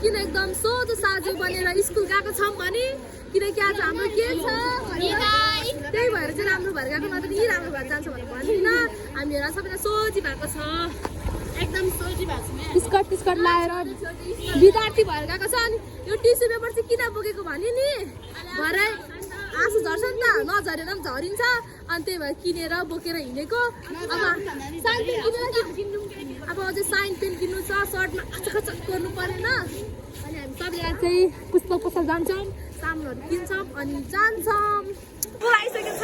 किन एकदम सोझो साझो बनेर स्कुल गएको छौँ भने किनकि आज हाम्रो के छ त्यही भएर चाहिँ राम्रो भएर गएको मात्र यी राम्रो भएर जान्छ भनेर भन्दिनँ हामीहरू सबैलाई सोझी भएको छ एकदम सोझी भएको छ स्कर्ट लाएर विद्यार्थी भएर गएको छ अनि यो टिस्यु पेपर चाहिँ किन बोकेको भने नि भरे आँसु झर्छ नि त नझरेर पनि झरिन्छ अनि त्यही भएर किनेर बोकेर हिँडेको अब अझै साइन पेन किन्नु छ सर्टमा खचखच गर्नु परेन अनि हामी सबैले चाहिँ पुस्तक पसल जान्छौँ सामानहरू किन्छौँ अनि जान्छौँ आइसकेको छ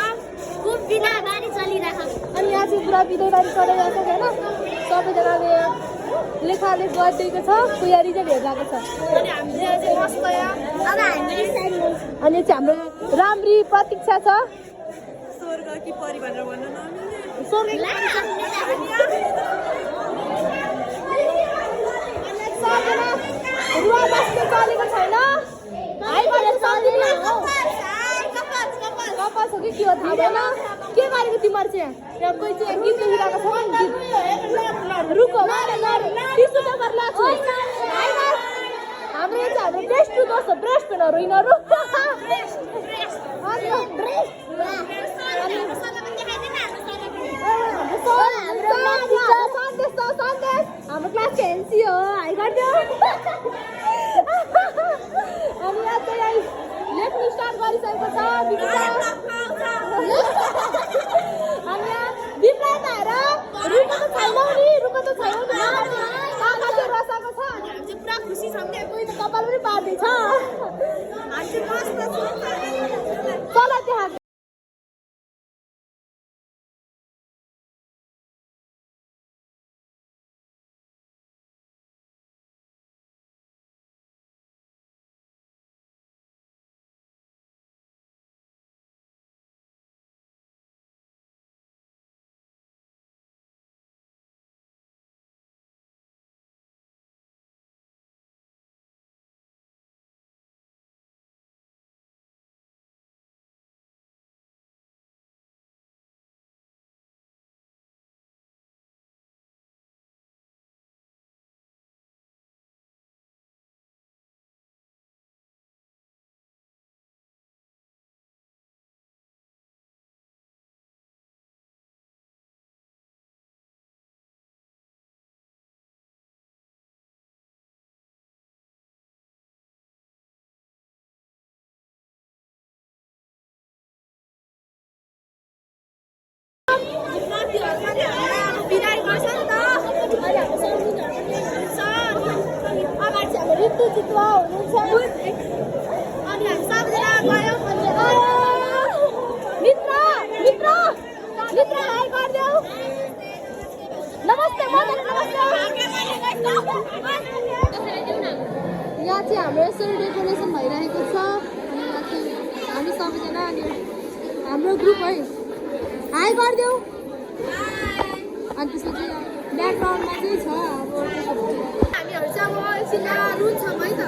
खुब बिना बारी चलिरहेको अनि यहाँ चाहिँ पुरा बिदा बारी चलिरहेको छ होइन सबैजनाले लेखालेख गरिदिएको छ तयारी चाहिँ हेरिरहेको छ अनि हामीले चाहिँ मस्त अनि चाहिँ हाम्रो राम्री प्रतीक्षा छ स्वर्ग कि परि भनेर भन्न रुवा बस्ने चलेको छैन कपास हो कि के हो थाहा भएन के गरेको तिमीहरू चाहिँ यहाँ कोही चाहिँ गीत लेखिरहेको छ नि रुको टिस्यु पेपर लाग्छ हाम्रो यहाँ चाहिँ हाम्रो ब्रेस्ट टु दोस्त ब्रेस्ट पेनहरू यिनीहरू हाम्रो क्लासको एनसी हो हाई गरिदियो अनि यहाँ चाहिँ लेख्नु स्टार्ट गरिसकेको छ अनि यहाँ बिप्ला भएर रुको त छैनौ नि आकाशे रसाएको छ अनि हामी चाहिँ पुरा खुसी छौँ क्या कोही त कपाल पनि पार्दैछ चल त्यहाँ चितुवा हुनुहुन्छ अनि हामी सबैजना गयौँ मित्र हाई गरिदेऊ नमस्ते यहाँ चाहिँ हाम्रो यसरी डेकोरेसन भइरहेको छ अनि यहाँ चाहिँ हामी सबैजना अनि हाम्रो ग्रुप है हाई गरिदेऊ अनि त्यसपछि ब्याकग्राउन्डमा चाहिँ छ अब हामीहरू चाहिँ अब एकछिन रुन्छौँ है त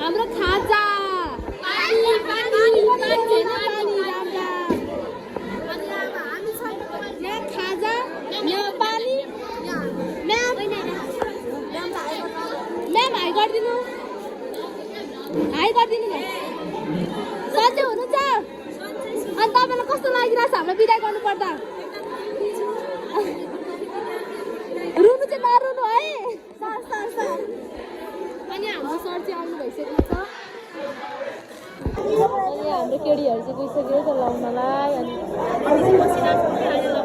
हाम्रो खाजा म्याम हाई गरिदिनु न सन्चै हुनुहुन्छ अनि तपाईँलाई कस्तो लागिरहेछ हामीलाई बिदा गर्नुपर्दा रुनु चाहिँ नरुनु है अनि हाम्रो सर चाहिँ आउनु भइसकेको छ अनि हाम्रो केडीहरू चाहिँ गइसक्यो त लाउनलाई अनि बजाइरहेको छ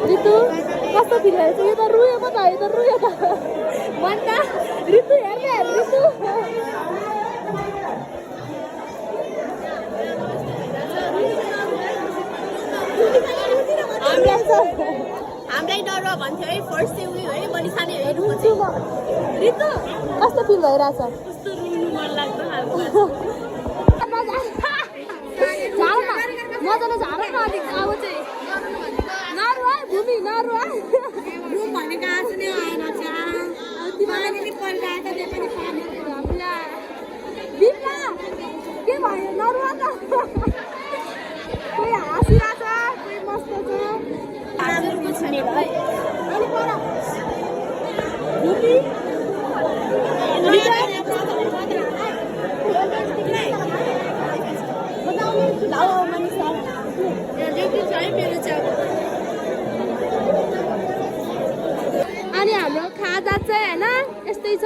ऋतु कस्तो फिल भएछ यो त रुयो म त यो त रुयो त भन्छ ऋतु हेर्ने ऋतु हामीलाई डर भन्थ्यो है फर्स्ट चाहिँ उयो है बढी सानै हेर्नु ऋतु कस्तो फिल भइरहेछ कस्तो रुनु मन लाग्दो मजाले झार न अब चाहिँ कोही हाँसिरहेछ कोही मस्त छ हजुरको छुने भाइ अनि पर रुपी अनि हाम्रो खाजा चाहिँ होइन यस्तै छ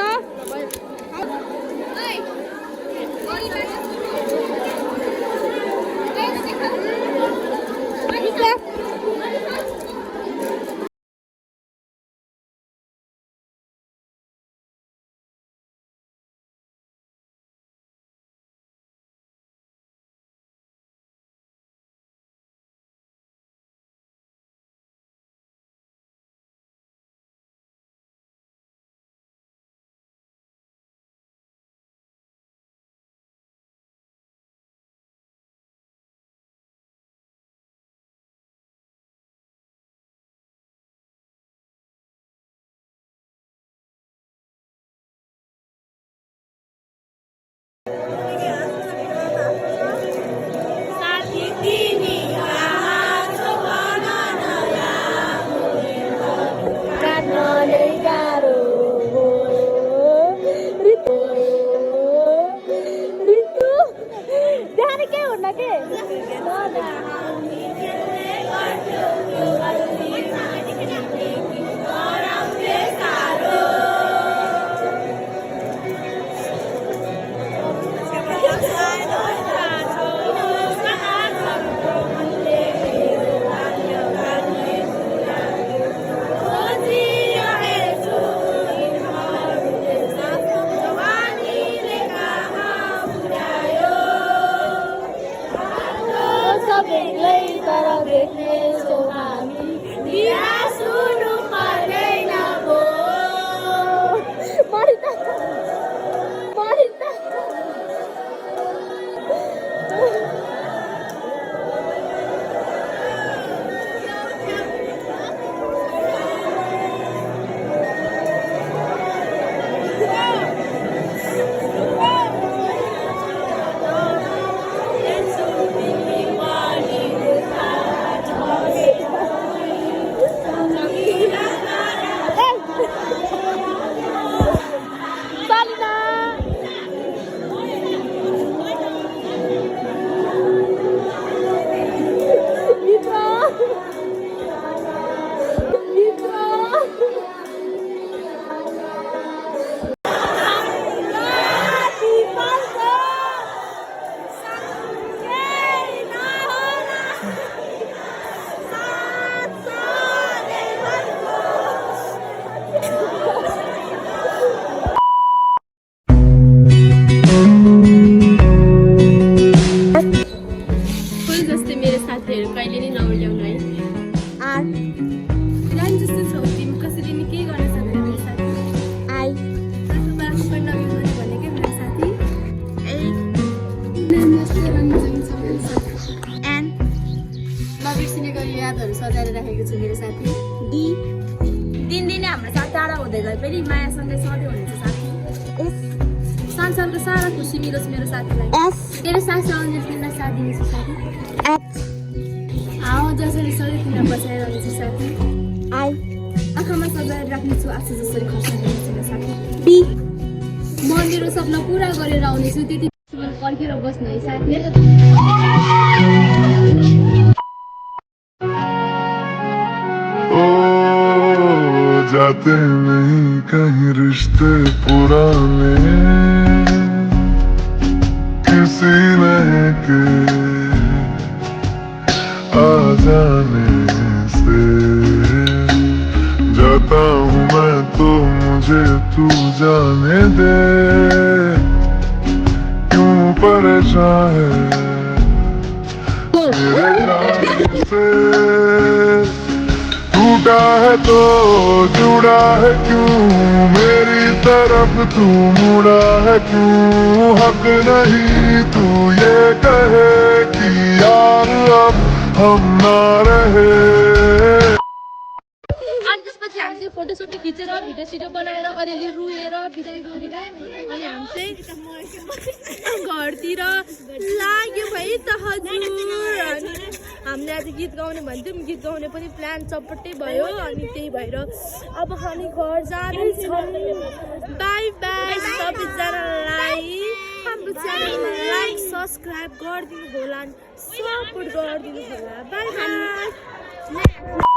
सजाएर राखेको छु मेरो साथी डी दिनदिनै हाम्रो साथ टाढा हुँदै गए पनि माया सँगै सधैँ हुनुहुन्छ साथी संसारको सारा खुसी मिलोस् मेरो साथीलाई तेरो साथी आउने तिमीलाई साथ दिनेछु साथी हावा जसरी सधैँ तिमीलाई बचाइरहनेछु साथी आँखामा सजाएर राख्नेछु आँसु जसरी खर्साइ गर्नेछु मेरो साथी बी म मेरो सपना पुरा गरेर आउनेछु त्यति पर्खेर बस्नु है साथी जाते नहीं कहीं रिश्ते पुराने किसी नए के आ जाने से जाता हूँ मैं तो मुझे तू जाने दे क्यों परेशान है मेरे जाने से टूटा है तो जुड़ा है क्यों मेरी तरफ तू मुड़ा है क्यों हक नहीं तू ये कहे कि यार अब हम ना रहे अनि त्यसपछि हामी चाहिँ फोटोसोटो खिचेर भिडियो सिडियो बनाएर अलिअलि रुएर बिदाइ गरेर अनि हामी चाहिँ घरतिर लाग्यो भाइ त हजुर। अनि हामीले आज गीत गाउने भन्थ्यौँ, गीत गाउने पनि प्लान चपट्टै भयो अनि त्यही भएर अब हामी घर जाँदैछौँ। बाई बाई सबैजनालाई, हाम्रो च्यानलमा लाइक सब्सक्राइब गरिदिनु होला, सपोर्ट गरिदिनु होला। By by.